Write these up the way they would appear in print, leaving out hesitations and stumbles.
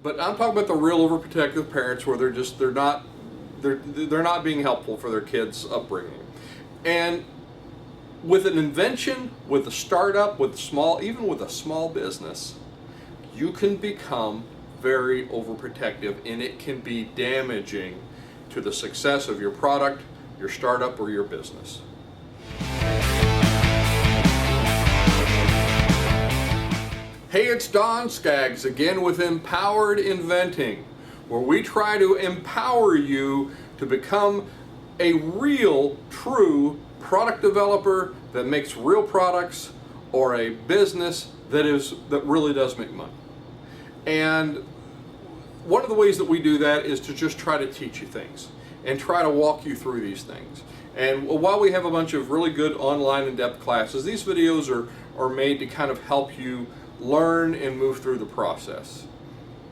But I'm talking about the real overprotective parents where they're not being helpful for their kids' upbringing. And with an invention, with a startup, even with a small business, you can become very overprotective, and it can be damaging to the success of your product, your startup, or your business. Hey, it's Don Skaggs again with Empowered Inventing, where we try to empower you to become a real, true product developer that makes real products, or a business that really does make money. And one of the ways that we do that is to just try to teach you things and try to walk you through these things. And while we have a bunch of really good online in-depth classes, these videos are made to kind of help you learn and move through the process.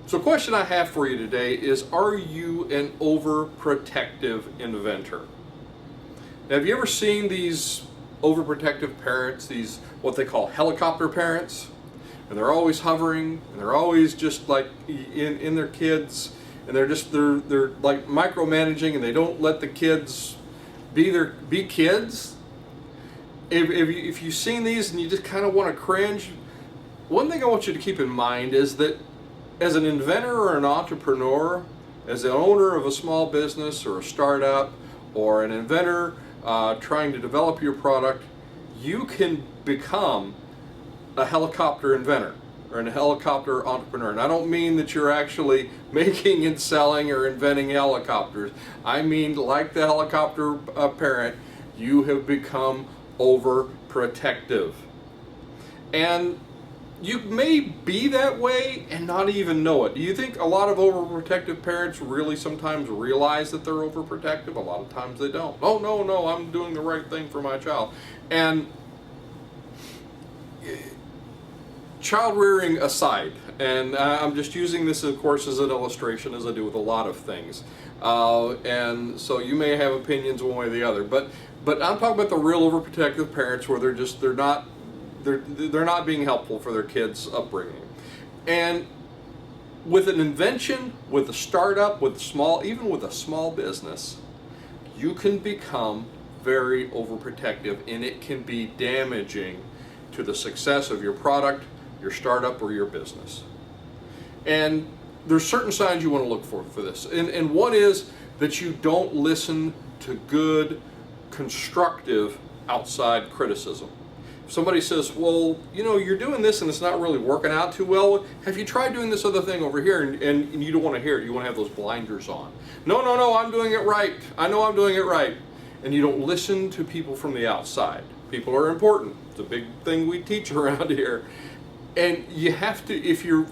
So the question I have for you today is, are you an overprotective inventor? Now, have you ever seen these overprotective parents, these what they call helicopter parents? And they're always hovering, and they're always just like in their kids, and they're like micromanaging, and they don't let the kids be kids. If you've seen these and you just kind of want to cringe, one thing I want you to keep in mind is that as an inventor or an entrepreneur, as the owner of a small business or a startup, or an inventor trying to develop your product, you can become a helicopter inventor or a helicopter entrepreneur. And I don't mean that you're actually making and selling or inventing helicopters. I mean, like the helicopter parent, you have become overprotective. And you may be that way and not even know it. Do you think a lot of overprotective parents really sometimes realize that they're overprotective? A lot of times they don't. Oh, no, I'm doing the right thing for my child. And child rearing aside, and I'm just using this, of course, as an illustration, as I do with a lot of things. And so you may have opinions one way or the other. But I'm talking about the real overprotective parents where they're not being helpful for their kids' upbringing. And with an invention, with a startup, even with a small business, you can become very overprotective, and it can be damaging to the success of your product, your startup, or your business. And there's certain signs you want to look for this. And one is that you don't listen to good, constructive outside criticism. Somebody says, well, you're doing this and it's not really working out too well. Have you tried doing this other thing over here? And you don't want to hear it. You want to have those blinders on. No, I'm doing it right. I know I'm doing it right. And you don't listen to people from the outside. People are important. It's a big thing we teach around here. And you have to, if you're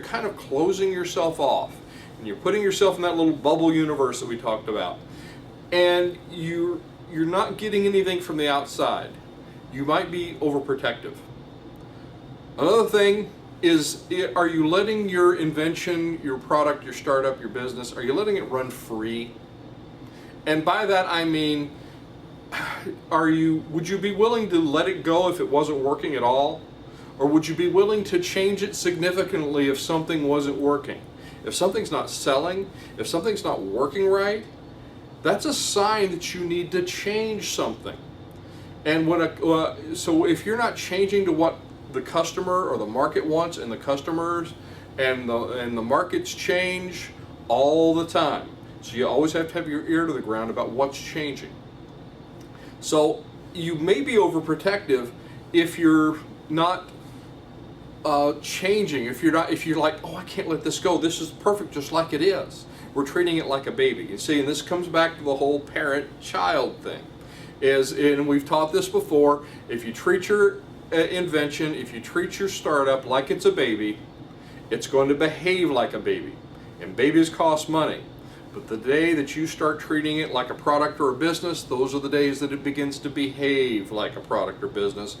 kind of closing yourself off and you're putting yourself in that little bubble universe that we talked about, and you're not getting anything from the outside, you might be overprotective. Another thing is, are you letting your invention, your product, your startup, your business, are you letting it run free? And by that I mean, would you be willing to let it go if it wasn't working at all? Or would you be willing to change it significantly if something wasn't working? If something's not selling, if something's not working right, that's a sign that you need to change something. And so if you're not changing to what the customer or the market wants, and the customers and the markets change all the time, so you always have to have your ear to the ground about what's changing. So you may be overprotective if you're not changing. If you're like, oh, I can't let this go. This is perfect just like it is. We're treating it like a baby. You see, and this comes back to the whole parent-child thing. And we've taught this before, if you treat your invention, if you treat your startup like it's a baby, it's going to behave like a baby. And babies cost money. But the day that you start treating it like a product or a business, those are the days that it begins to behave like a product or business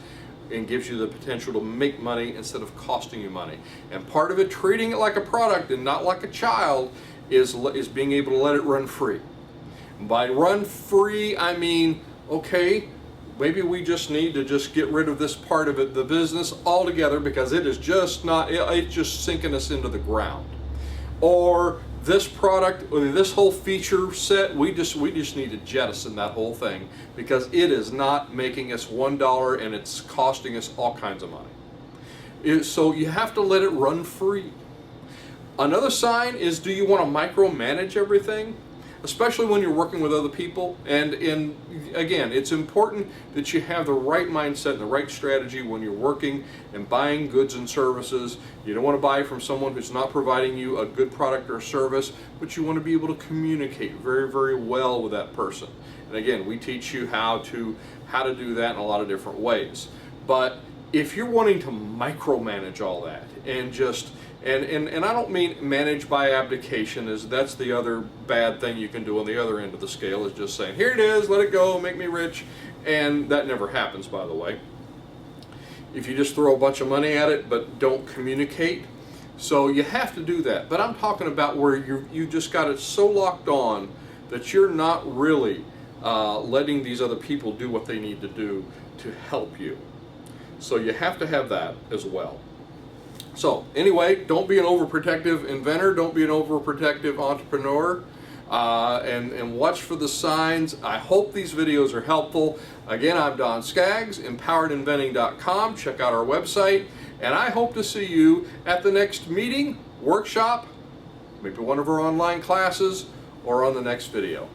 and gives you the potential to make money instead of costing you money. And part of it, treating it like a product and not like a child, is being able to let it run free. By run free, I mean, okay, maybe we just need to just get rid of this part of it, the business altogether, because it is just not, it's just sinking us into the ground. or this product, or this whole feature set, we just need to jettison that whole thing because it is not making us $1 and it's costing us all kinds of money. So you have to let it run free. Another sign is, do you want to micromanage everything? Especially when you're working with other people. And again, it's important that you have the right mindset and the right strategy when you're working and buying goods and services. You don't want to buy from someone who's not providing you a good product or service, but you want to be able to communicate very, very well with that person. And again, we teach you how to do that in a lot of different ways. But if you're wanting to micromanage all that and just and I don't mean manage by abdication, as that's the other bad thing you can do on the other end of the scale, is just saying, here it is, let it go, make me rich. And that never happens, by the way. If you just throw a bunch of money at it but don't communicate. So you have to do that. But I'm talking about where you just got it so locked on that you're not really letting these other people do what they need to do to help you. So you have to have that as well. So anyway, don't be an overprotective inventor, don't be an overprotective entrepreneur, and watch for the signs. I hope these videos are helpful. Again, I'm Don Skaggs, empoweredinventing.com. Check out our website, and I hope to see you at the next meeting, workshop, maybe one of our online classes, or on the next video.